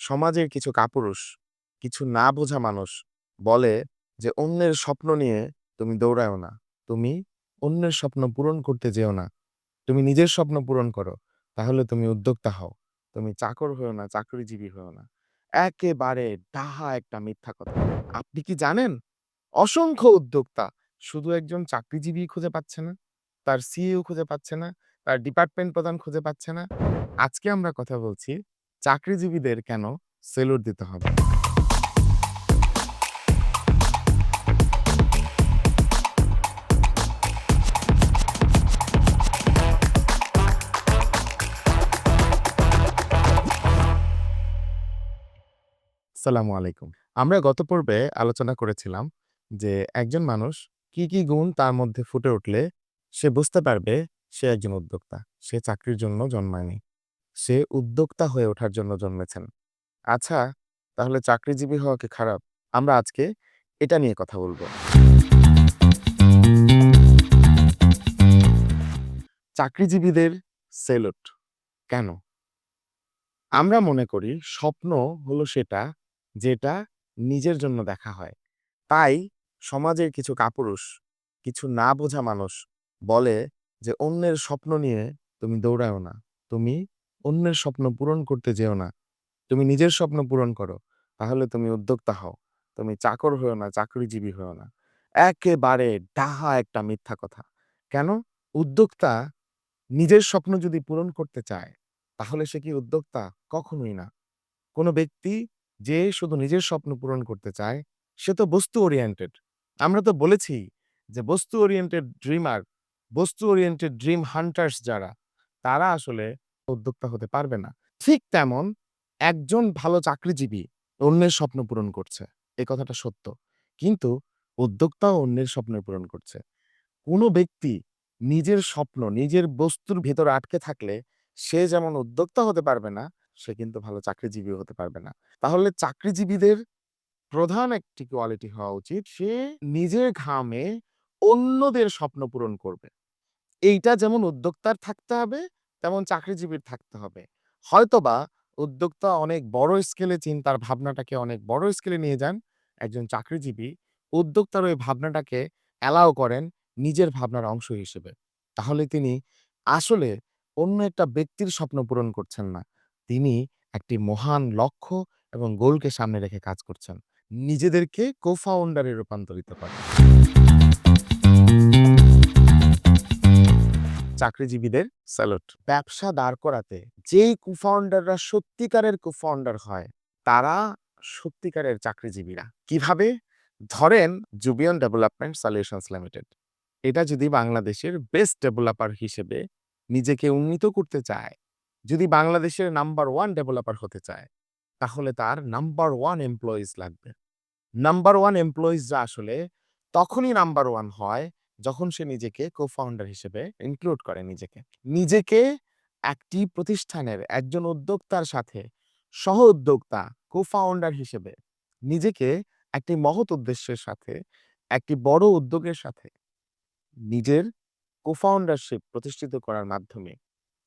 সমাজের কিছু কাপুরুষ, কিছু না বোঝা মানুষ বলে যে, "অন্যের স্বপ্ন নিয়ে তুমি দৌড়ায়ও না। তুমি অন্যের স্বপ্ন পূরণ করতে যেও না। তুমি নিজের স্বপ্ন পূরণ করো। তাহলে তুমি উদ্যোক্তা হও। তুমি চাকর হইও না, চাকরিজীবী হইও না।" একেবারে ডাহা একটা মিথ্যা কথা। আপনি কি জানেন? অসংখ্য উদ্যোক্তা শুধু একজন চাকরিজীবী খুঁজে পাচ্ছে না, তার সিইও খুঁজে পাচ্ছে না, তার ডিপার্টমেন্ট প্রধান খুঁজে পাচ্ছে না। আজকে আমরা কথা বলছি চাকরিজীবীদের কেন সেলুট দিতে হবে। আসসালামু আলাইকুম। আমরা গত পর্বে আলোচনা করেছিলাম যে একজন মানুষ কি গুণ তার মধ্যে ফুটে উঠলে সে বুঝতে পারবে সে একজন উদ্যোক্তা। সে চাকরির জন্য জন্মায়নি। সে উদ্যোক্তা হয়ে ওঠার জন্য জন্মেছেন। আচ্ছা, তাহলে চাকরিজীবী হওয়া কি খারাপ? আমরা আজকে এটা নিয়ে কথা বলব। চাকরিজীবীদের সেলুট কেন? আমরা মনে করি স্বপ্ন হলো সেটা যেটা নিজের জন্য দেখা হয়। তাই সমাজের কিছু কাপুরুষ, কিছু না বোঝা মানুষ বলে যে, "অন্যের স্বপ্ন নিয়ে তুমি দৌড়ায়ও না। তুমি অন্যের স্বপ্ন পূরণ করতে যেও না। তুমি নিজের স্বপ্ন পূরণ করো। তাহলে তুমি উদ্যোক্তা হও। তুমি চাকর হইও না, চাকরিজীবী হইও না।" একেবারে ডাহা একটা মিথ্যা কথা। কেন? উদ্যোক্তা নিজের স্বপ্ন যদি পূরণ করতে চায়, তাহলে সে কি উদ্যোক্তা? কখনোই না। কোন ব্যক্তি যে শুধু নিজের স্বপ্ন পূরণ করতে চায়, সে তো বস্তু ওরিয়েন্টেড। আমরা তো বলেছি যে বস্তু ওরিয়েন্টেড ড্রিমার, বস্তু ওরিয়েন্টেড ড্রিম হান্টার্স যারা, তারা আসলে উদ্যোক্তা হতে পারবে না। ঠিক তেমন একজন ভালো চাকরিজীবী অন্যের স্বপ্ন পূরণ করছে। এ কথাটা সত্য। কিন্তু উদ্যোক্তাও অন্যের স্বপ্ন পূরণ করছে। কোন ব্যক্তি নিজের স্বপ্ন, নিজের বস্তুর ভেতরে আটকে থাকলে সে যেমন উদ্যোক্তা হতে পারবে না, সে কিন্তু ভালো চাকরিজীবীও হতে পারবে না। তাহলে চাকরিজীবীদের প্রধান একটি কোয়ালিটি হওয়া উচিত, সে নিজের ঘামে অন্যদের স্বপ্ন পূরণ করবে। এইটা যেমন উদ্যোক্তার থাকতে হবে, তেমন চাকরিজীবীর থাকতে হবে। হয়তোবা উদ্যোক্তা অনেক বড় স্কেলে চিন্তার ভাবনাটাকে অনেক বড় স্কেলে নিয়ে যান। একজন চাকরিজীবী উদ্যোক্তার ওই ভাবনাটাকে অ্যালাও করেন নিজের ভাবনার অংশ হিসেবে। তাহলে তিনি আসলে অন্য একটা ব্যক্তির স্বপ্ন পূরণ করছেন না। তিনি একটি মহান লক্ষ্য এবং গোলকে সামনে রেখে কাজ করছেন। নিজেদেরকে co-founder এ রূপান্তরিত করেন। চাকরিজীবীদের স্যালুট। ব্যবসা দাঁড় করাতে যেই co-founderরা সত্যিকারের co-founder হয়, তারা সত্যিকারের চাকরিজীবীরা। কিভাবে? ধরেন জুবিয়ন ডেভেলপমেন্ট সলিউশনস লিমিটেড। এটা যদি বাংলাদেশের বেস্ট ডেভেলপার হিসেবে নিজেকে উন্নীত করতে চায়, যদি বাংলাদেশের নাম্বার 1 ডেভেলপার হতে চায়, তাহলে তার নাম্বার 1 এমপ্লয়িজ লাগবে। নাম্বার 1 এমপ্লয়িজরা আসলে তখনই নাম্বার 1 হয় যখন সে নিজেকে co-founder হিসেবে ইনক্লুড করে নিজেকে। নিজেকে একটি প্রতিষ্ঠানের একজন উদ্যোক্তার সাথে সহ-উদ্যোক্তা, co-founder হিসেবে নিজেকে একটি মহৎ উদ্দেশ্যের সাথে, একটি বড় উদ্যোগের সাথে নিজের co-foundership প্রতিষ্ঠিত করার মাধ্যমে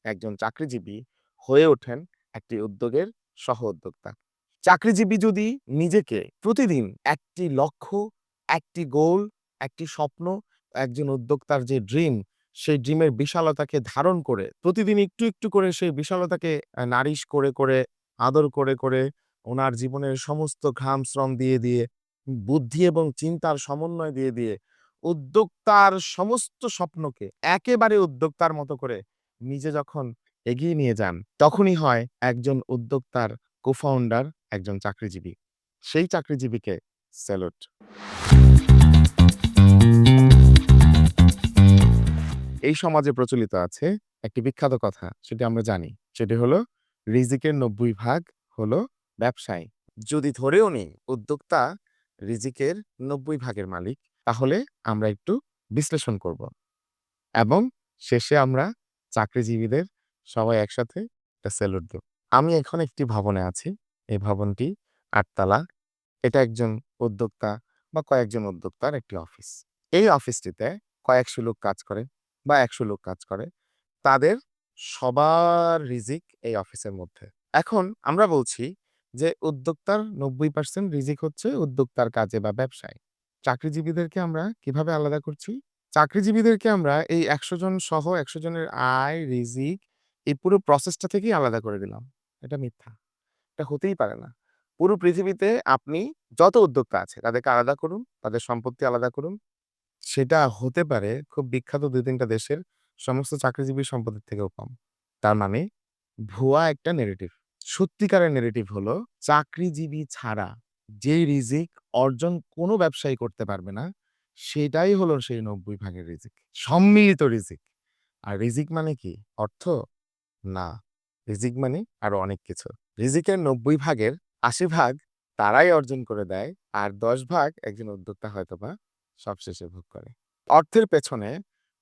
একজন চাকরিজীবী হয়ে ওঠেন একটি উদ্যোগের সহ-উদ্যোক্তা। চাকরিজীবী যদি নিজেকে প্রতিদিন একটি লক্ষ্য, একটি গোল, একটি স্বপ্ন, একজন উদ্যোক্তার যে ড্রিম, সেই ড্রিমের বিশালতাকে ধারণ করে প্রতিদিন একটু করে সেই বিশালতাকে নারিশ করে, আদর করে ওনার জীবনের সমস্ত ঘাম শ্রম দিয়ে, বুদ্ধি এবং চিন্তার সমন্বয় দিয়ে উদ্যোক্তার সমস্ত স্বপ্নকে একেবারে উদ্যোক্তার মতো করে নিজে যখন এগিয়ে নিয়ে যান, তখনই হয় একজন উদ্যোক্তার co-founder একজন চাকরিজীবী। সেই চাকরিজীবীকে স্যালুট। এই সমাজে প্রচলিত আছে একটি বিখ্যাত কথা, সেটি আমরা জানি। সেটি হলো, রিজিকের ৯০ ভাগ হলো ব্যবসায়। যদি ধরেও নিই উদ্যোক্তা রিজিকের ৯০ ভাগের মালিক, তাহলে আমরা একটু বিশ্লেষণ করব এবং শেষে আমরা চাকরিজীবীদের সবাই একসাথে একটা স্যালুট দেব। আমি এখন একটি ভবনে আছি। এই ভবনটি ৮ তলা। এটা একজন উদ্যোক্তা বা কয়েকজন উদ্যোক্তার একটি অফিস। এই অফিসটিতে কয়েকশো লোক কাজ করে বা ১০০ লোক কাজ করে। তাদের সবার রিজিক এই অফিসের মধ্যে। এখন আমরা বলছি যে উদ্যোক্তার ৯০% রিজিক হচ্ছে উদ্যোক্তার কাজে বা ব্যবসায়। চাকরিজীবীদেরকে আমরা কিভাবে আলাদা করছি? চাকরিজীবীদেরকে আমরা এই ১০০ জন সহ ১০০ জনের আয়, রিজিক এই পুরো প্রসেসটা থেকেই আলাদা করে দিলাম। এটা মিথ্যা। এটা হতেই পারে না। পুরো পৃথিবীতে আপনি যত উদ্যোক্তা আছে তাদেরকে আলাদা করুন, তাদের সম্পত্তি আলাদা করুন। সেটা হতে পারে খুব বিখ্যাত ২-৩ টা দেশের সমস্ত চাকরিজীবীর সম্পদের থেকেও কম। তার মানে ভুয়া একটা নেরেটিভ। সত্যিকারের নেরেটিভ হলো চাকরিজীবী ছাড়া যে রিজিক অর্জন কোনো ব্যবসায়ী করতে পারবে না, সেটাই হলো সেই ৯০ ভাগের রিজিক। সম্মিলিত রিজিক। আর রিজিক মানে কি? অর্থ? না। রিজিক মানে আরো অনেক কিছু। রিজিকের ৯০ ভাগের ৮০ ভাগ তারাই অর্জন করে দেয়, আর ১০ ভাগ একজন উদ্যোক্তা হয়তোবা সবশেষে ভোগ করে। অর্থের পেছনে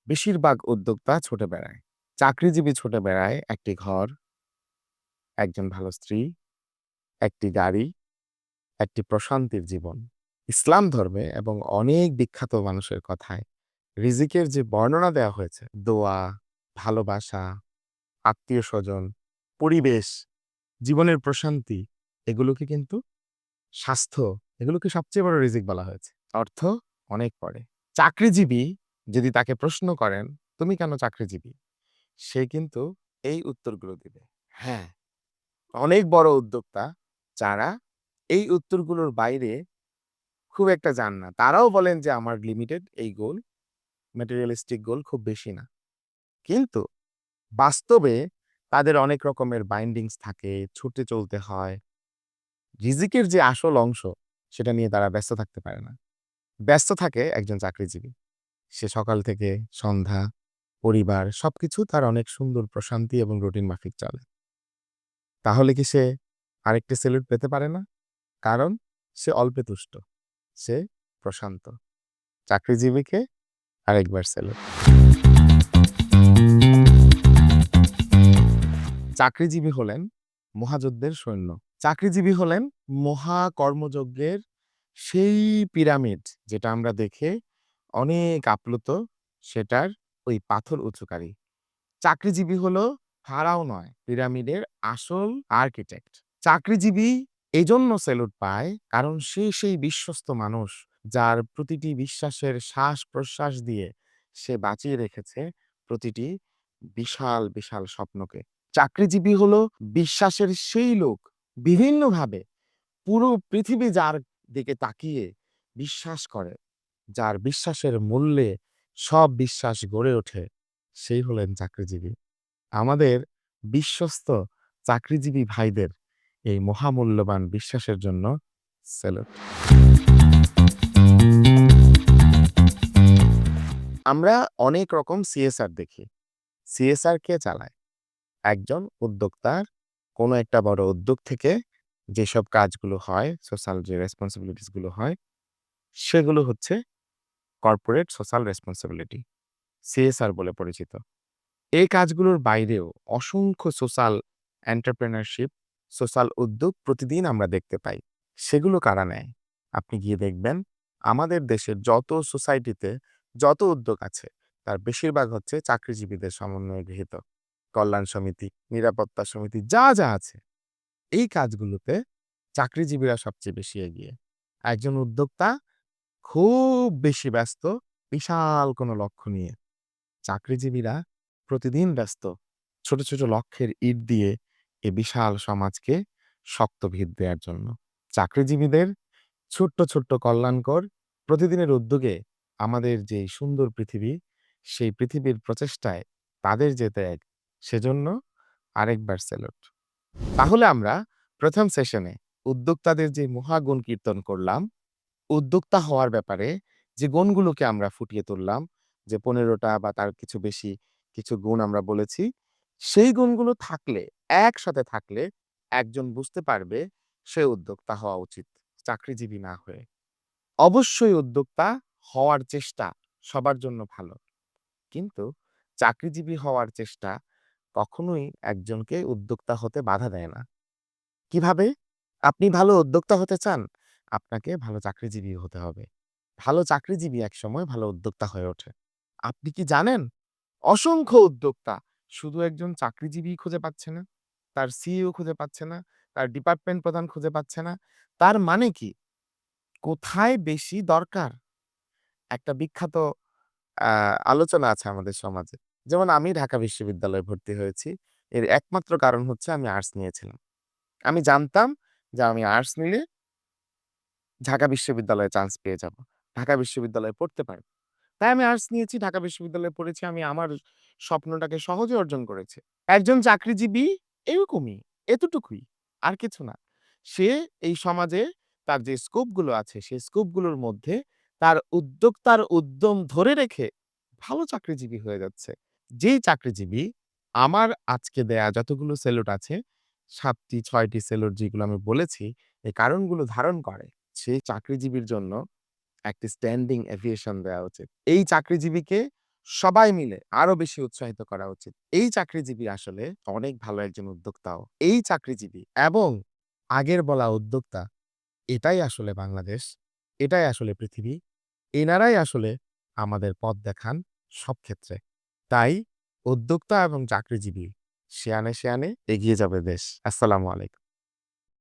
বেশিরভাগ উদ্যোক্তা ছুটে বেড়ায়। চাকরিজীবী ছুটে বেড়ায় একটি ঘর, একজন ভালো স্ত্রী, একটি গাড়ি, একটি প্রশান্তির জীবন। ইসলাম ধর্মে এবং অনেক বিখ্যাত মানুষের কথায় রিজিকের যে বর্ণনা দেওয়া হয়েছে, দোয়া, ভালোবাসা, আত্মীয়স্বজন, পরিবেশ, জীবনের প্রশান্তি, এগুলোকে কিন্তু স্বাস্থ্য, এগুলোকে সবচেয়ে বড় রিজিক বলা হয়েছে। অর্থ অনেক পরে। চাকরিজীবী যদি তাকে প্রশ্ন করেন, "তুমি কেন চাকরিজীবী?" সে কিন্তু এই উত্তরগুলো দিবে। হ্যাঁ, অনেক বড় উদ্যোক্তা যারা এই উত্তরগুলোর বাইরে খুব একটা যান না। তারাও বলেন যে, "আমার লিমিটেড এই গোল, ম্যাটেরিয়ালিস্টিক গোল খুব বেশি না।" কিন্তু বাস্তবে তাদের অনেক রকমের বাইন্ডিংস থাকে, ছুটে চলতে হয়। রিজিকের যে আসল অংশ, সেটা নিয়ে তারা ব্যস্ত থাকতে পারে না। ব্যস্ত থাকে একজন চাকরিজীবী। সে সকাল থেকে সন্ধ্যা, পরিবার সবকিছু তার অনেক সুন্দর প্রশান্তি এবং রুটিন মাফিক চলে। তাহলে কি সে আরেকটি সেলুট পেতে পারে না? কারণ সে অল্পে তুষ্ট। সে প্রশান্ত। চাকরিজীবীকে আরেকবার সেলুট। চাকরিজীবী হলেন মহাযজ্ঞের সৈন্য। চাকরিজীবী হলেন মহাকর্মযজ্ঞের সেই পিরামিড যেটা আমরা দেখে অনেক আপ্লুত, সেটার ওই পাথর উঁচুকারী। চাকরিজীবী হলো ফারাও নয়, পিরামিডের আসল আর্কিটেক্ট। চাকরিজীবী এজন্য সেলুট পায় কারণ সে সেই বিশ্বস্ত মানুষ যার প্রতিটি বিশ্বাসের শ্বাস-প্রশ্বাস দিয়ে সে বাঁচিয়ে রেখেছে প্রতিটি বিশাল, বিশাল স্বপ্নকে। চাকরিজীবী হলো বিশ্বাসের সেই লোক বিভিন্নভাবে পুরো পৃথিবী যার দিকে তাকিয়ে বিশ্বাস করে, যার বিশ্বাসের মূল্যে সব বিশ্বাস গড়ে ওঠে, সেই হলেন চাকরিজীবী। আমাদের বিশ্বস্ত চাকরিজীবী ভাইদের এই মহামূল্যবান বিশ্বাসের জন্য সেলুট। আমরা অনেক রকম সিএসআর দেখি। সিএসআর কে চালায়? একজন উদ্যোক্তার কোনো একটা বড় উদ্যোগ থেকে যেসব কাজগুলো হয়, সোশ্যাল যে রেসপন্সিবিলিটিস গুলো হয়, সেগুলো হচ্ছে কর্পোরেট সোশ্যাল রেসপন্সিবিলিটি, সিএসআর বলে পরিচিত। এই কাজগুলোর বাইরেও অসংখ্য সোশ্যাল এন্টারপ্রেনারশিপ, সোশ্যাল উদ্যোগ প্রতিদিন আমরা দেখতে পাই। সেগুলো কারা নেয়? আপনি গিয়ে দেখবেন আমাদের দেশের যত সোসাইটিতে যত উদ্যোগ আছে, তার বেশিরভাগ হচ্ছে চাকরিজীবীদের সমন্বয়ে গৃহীত। কল্যাণ সমিতি, নিরাপত্তা সমিতি যা আছে, এই কাজগুলোতে চাকরিজীবীরা সবচেয়ে বেশি এগিয়ে। একজন উদ্যোক্তা খুব বেশি ব্যস্ত বিশাল কোনো লক্ষ্য নিয়ে। চাকরিজীবীরা প্রতিদিন ব্যস্ত ছোট, ছোট লক্ষ্যের ইট দিয়ে এ বিশাল সমাজকে শক্ত ভিত দেয়ার জন্য। চাকরিজীবীদের ছোট্ট, ছোট্ট কল্যাণকর প্রতিদিনের উদ্যোগে আমাদের যে সুন্দর পৃথিবী, সেই পৃথিবীর প্রচেষ্টায় তাদের যে ত্যাগ, সেজন্য আরেকবার সেলুট। তাহলে আমরা ১ম সেশনে উদ্যোক্তাদের যে মহাগুণ কীর্তন করলাম, উদ্যোক্তা হওয়ার ব্যাপারে যে গুণগুলোকে আমরা ফুটিয়ে তুললাম, যে ১৫ টা বা তার কিছু বেশি কিছু গুণ আমরা বলেছি, সেই গুণগুলো থাকলে, একসাথে থাকলে একজন বুঝতে পারবে সে উদ্যোক্তা হওয়া উচিত, চাকরিজীবী না হয়ে। অবশ্যই উদ্যোক্তা হওয়ার চেষ্টা সবার জন্য ভালো। কিন্তু চাকরিজীবী হওয়ার চেষ্টা কখনোই একজনকে উদ্যোক্তা হতে বাধা দেয় না। কিভাবে? আপনি ভালো উদ্যোক্তা হতে চান? আপনাকে ভালো চাকরিজীবী হতে হবে। ভালো চাকরিজীবী একসময় ভালো উদ্যোক্তা হয়ে ওঠে। আপনি কি জানেন? অসংখ্য উদ্যোক্তা শুধু একজন চাকরিজীবী খুঁজে পাচ্ছে না, তার সিইও খুঁজে পাচ্ছে না, তার ডিপার্টমেন্ট প্রধান খুঁজে পাচ্ছে না। তার মানে কি? কোথায় বেশি দরকার? একটা বিখ্যাত আ আলোচনা আছে আমাদের সমাজে। যেমন আমি ঢাকা বিশ্ববিদ্যালয়ে ভর্তি হয়েছি। এর একমাত্র কারণ হচ্ছে আমি আর্টস নিয়েছিলাম। আমি জানতাম যে আমি আর্টস নিলে ঢাকা বিশ্ববিদ্যালয়ে চান্স পেয়ে যাব। ঢাকা বিশ্ববিদ্যালয়ে পড়তে পারব। তাই আমি আর্টস নিয়েছি, ঢাকা বিশ্ববিদ্যালয়ে পড়েছি। আমি আমার স্বপ্নটাকে সহজে অর্জন করেছি। একজন চাকরিজীবী এরকমই, এতটুকুই, আর কিছু না। সে এই সমাজে তার যে স্কোপ গুলো আছে, সেই স্কোপ গুলোর মধ্যে তার উদ্যোক্তার উদ্যম ধরে রেখে ভালো চাকরিজীবী হয়ে যাচ্ছে। যেই চাকরিজীবী আমার আজকে দেয়া যতগুলো সেলুট আছে, ৭ টি ৬ টি সেলুট যেগুলো আমি বলেছি, এই কারণগুলো ধারণ করে, সেই চাকরিজীবীর জন্য একটি স্ট্যান্ডিং এভিয়েশন দেওয়া উচিত। এই চাকরিজীবীকে সবাই মিলে আরো বেশি উৎসাহিত করা উচিত। এই চাকরিজীবী আসলে অনেক ভালো একজন উদ্যোক্তাও। এই চাকরিজীবী এবং আগের বলা উদ্যোক্তা, এটাই আসলে বাংলাদেশ, এটাই আসলে পৃথিবী। এনারাই আসলে আমাদের পথ দেখান সব ক্ষেত্রে। তাই উদ্যোক্তা এবং চাকরিজীবী শেয়ানে, শেয়ানে এগিয়ে যাবে দেশ। আসসালামু আলাইকুম।